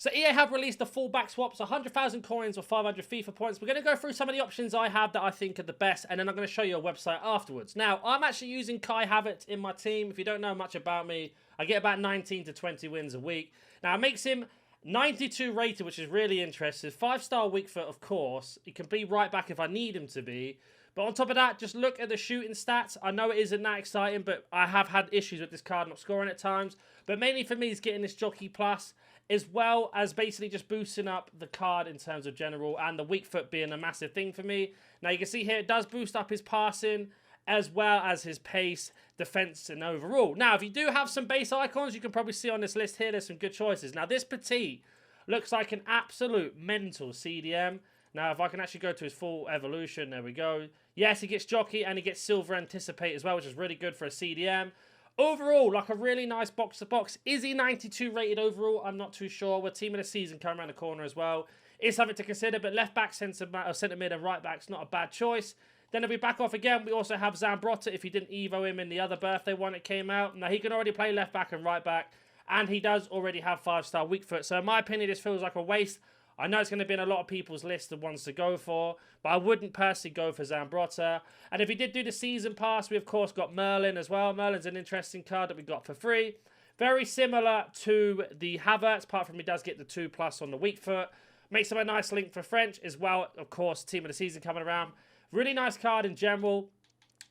So EA have released the fullback swaps, 100,000 coins or 500 FIFA points. We're going to go through some of the options I have that I think are the best, and then I'm going to show you a website afterwards. Now, I'm actually using Kai Havertz in my team. If you don't know much about me, I get about 19 to 20 wins a week. Now, it makes him 92 rated, which is really interesting. 5-star weak foot, of course. He can be right back if I need him to be. But on top of that, just look at the shooting stats. I know it isn't that exciting, but I have had issues with this card not scoring at times. But mainly for me, is getting this Jockey Plus, as well as basically just boosting up the card in terms of general, and the weak foot being a massive thing for me. Now, you can see here, it does boost up his passing, as well as his pace, defense, and overall. Now, if you do have some base icons, you can probably see on this list here, there's some good choices. Now, this Petit looks like an absolute mental CDM. Now, if I can actually go to his full evolution, there we go. Yes, he gets Jockey and he gets Silver Anticipate as well, which is really good for a CDM. Overall, like a really nice box-to-box. Is he 92 rated overall? I'm not too sure. We're team of the season coming around the corner as well. It's something to consider, but left back, centre mid, and right back's not a bad choice. Then if we back off again, we also have Zambrotta if you didn't EVO him in the other birthday one that came out. Now, he can already play left back and right back, and he does already have 5-star weak foot. So in my opinion, this feels like a waste. I know it's going to be in a lot of people's list of ones to go for, but I wouldn't personally go for Zambrotta. And if he did do the season pass, we of course got Merlin as well. Merlin's an interesting card that we got for free. Very similar to the Havertz, apart from he does get the 2+ on the weak foot. Makes him a nice link for French as well. Of course, team of the season coming around. Really nice card in general.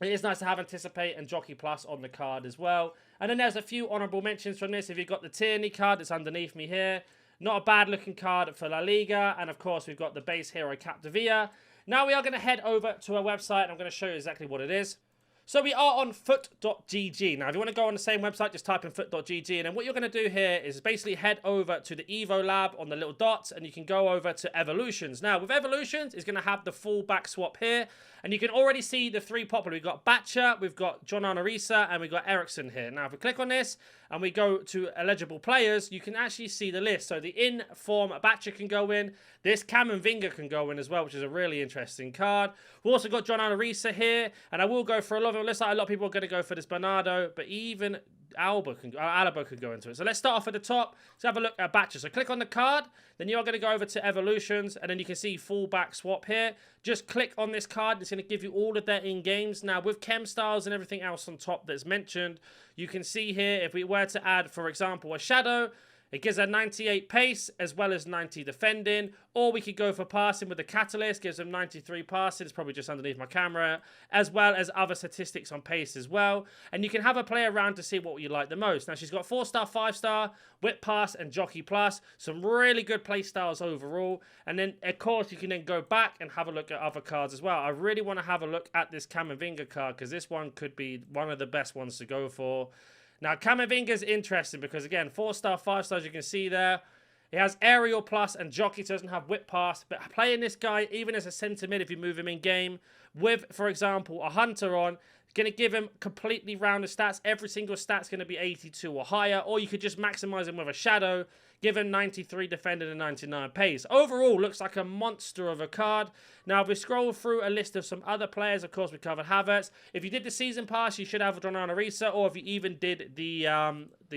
It is nice to have Anticipate and Jockey Plus on the card as well. And then there's a few honourable mentions from this. If you've got the Tierney card that's underneath me here. Not a bad looking card for La Liga. And of course, we've got the base hero Capdevia. Now we are going to head over to our website. And I'm going to show you exactly what it is. So we are on foot.gg. Now, if you want to go on the same website, just type in foot.gg. And then what you're going to do here is basically head over to the EVO lab on the little dots, and you can go over to Evolutions. Now, with Evolutions, it's going to have the full-back swap here. And you can already see the 3 popular. We've got Batcher, we've got John Arisa, and we've got Ericsson here. Now, if we click on this and we go to eligible players, you can actually see the list. So the in-form Batcher can go in. This Camavinga can go in as well, which is a really interesting card. We've also got John Arisa here, and I will go for a lot of it. Looks like a lot of people are going to go for this Bernardo, but even Alaba could go into it. So let's start off at the top. Let's have a look at Batcher. So click on the card, then you are going to go over to Evolutions, and then you can see full-back swap here. Just click on this card. It's going to give you all of their in-games. Now, with chemstyles and everything else on top that's mentioned, you can see here, if we were to add, for example, a Shadow, it gives a 98 pace as well as 90 defending. Or we could go for passing with the Catalyst. Gives them 93 passing. It's probably just underneath my camera. As well as other statistics on pace as well. And you can have a play around to see what you like the most. Now, she's got 4-star, 5-star, Whip Pass, and Jockey Plus. Some really good play styles overall. And then, of course, you can then go back and have a look at other cards as well. I really want to have a look at this Camavinga card, because this one could be one of the best ones to go for. Now, Camavinga's interesting because, again, 4-star, 5-stars, you can see there. He has Aerial Plus and Jockey, so doesn't have Whip Pass. But playing this guy, even as a centre mid, if you move him in game, with, for example, a Hunter on, going to give him completely rounded stats. Every single stat's going to be 82 or higher. Or you could just maximise him with a Shadow, give him 93 defending and 99 pace. Overall, looks like a monster of a card. Now, if we scroll through a list of some other players, of course, we covered Havertz. If you did the season pass, you should have John Arisa, or if you even did the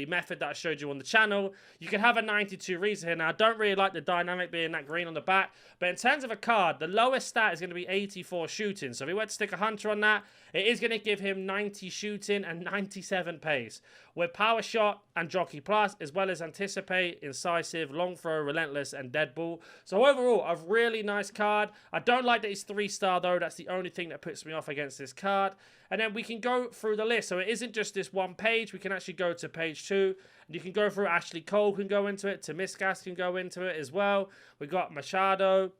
method that I showed you on the channel, you can have a 92 Risa here. Now, I don't really like the dynamic being that green on the back, but in terms of a card, the lowest stat is going to be 84 shooting. So if we were to stick a Hunter on that, it is going to give him 90 shooting and 97 pace. With Power Shot and Jockey Plus, as well as Anticipate, Incisive, Long Throw, Relentless, and Deadball. So overall, a really nice card. I don't like that he's 3-star though. That's the only thing that puts me off against this card. And then we can go through the list. So it isn't just this one page. We can actually go to page 2. And you can go through. Ashley Cole can go into it. Tomiskas can go into it as well. We've got Machado.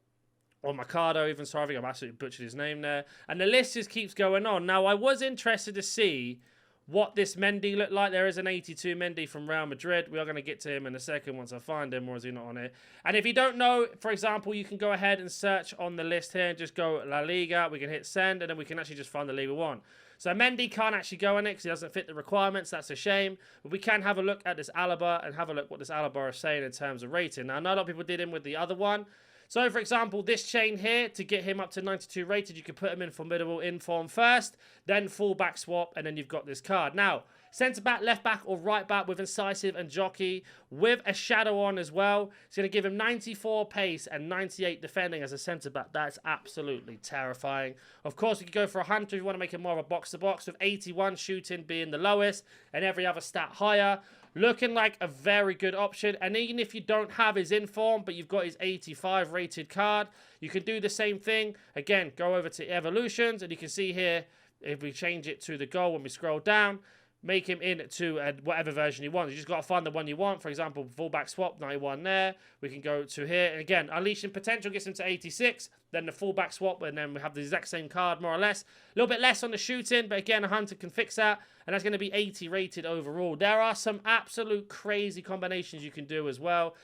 Or Mercado, even. Sorry, I think I've absolutely butchered his name there. And the list just keeps going on. Now, I was interested to see what this Mendy looked like. There is an 82 Mendy from Real Madrid. We are going to get to him in a second once I find him, or is he not on it? And if you don't know, for example, you can go ahead and search on the list here and just go La Liga. We can hit send, and then we can actually just find the Liga 1. So Mendy can't actually go in it because he doesn't fit the requirements. That's a shame. But we can have a look at this Alaba and have a look what this Alaba is saying in terms of rating. Now, I know a lot of people did him with the other one. So, for example, this chain here, to get him up to 92 rated, you could put him in formidable in form first, then fullback swap, and then you've got this card. Now, Centre back, left back, or right back with incisive and jockey with a shadow on as well. It's going to give him 94 pace and 98 defending as a centre back. That's absolutely terrifying. Of course, we could go for a hunter if you want to make it more of a box-to-box, with 81 shooting being the lowest and every other stat higher. Looking like a very good option. And even if you don't have his inform, but you've got his 85 rated card, you can do the same thing. Again, go over to evolutions, and you can see here, if we change it to the goal when we scroll down, make him into whatever version you want. You just got to find the one you want. For example, fullback swap, 91 there. We can go to here. And again, unleashing potential gets him to 86. Then the fullback swap, and then we have the exact same card, more or less. A little bit less on the shooting, but again, a hunter can fix that. And that's going to be 80 rated overall. There are some absolute crazy combinations you can do as well.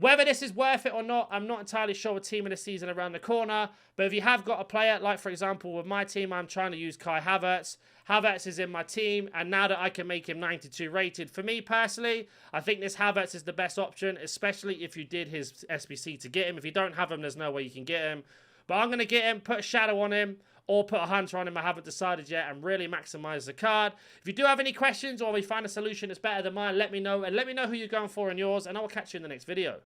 Whether this is worth it or not, I'm not entirely sure with team of the season around the corner. But if you have got a player, like for example with my team, I'm trying to use Kai Havertz. Havertz is in my team, and now that I can make him 92 rated, for me personally, I think this Havertz is the best option, especially if you did his SBC to get him. If you don't have him, there's no way you can get him. But I'm going to get him, put a shadow on him, or put a hunter on him. I haven't decided yet, and really maximize the card. If you do have any questions, or we find a solution that's better than mine, let me know, and let me know who you're going for in yours, and I will catch you in the next video.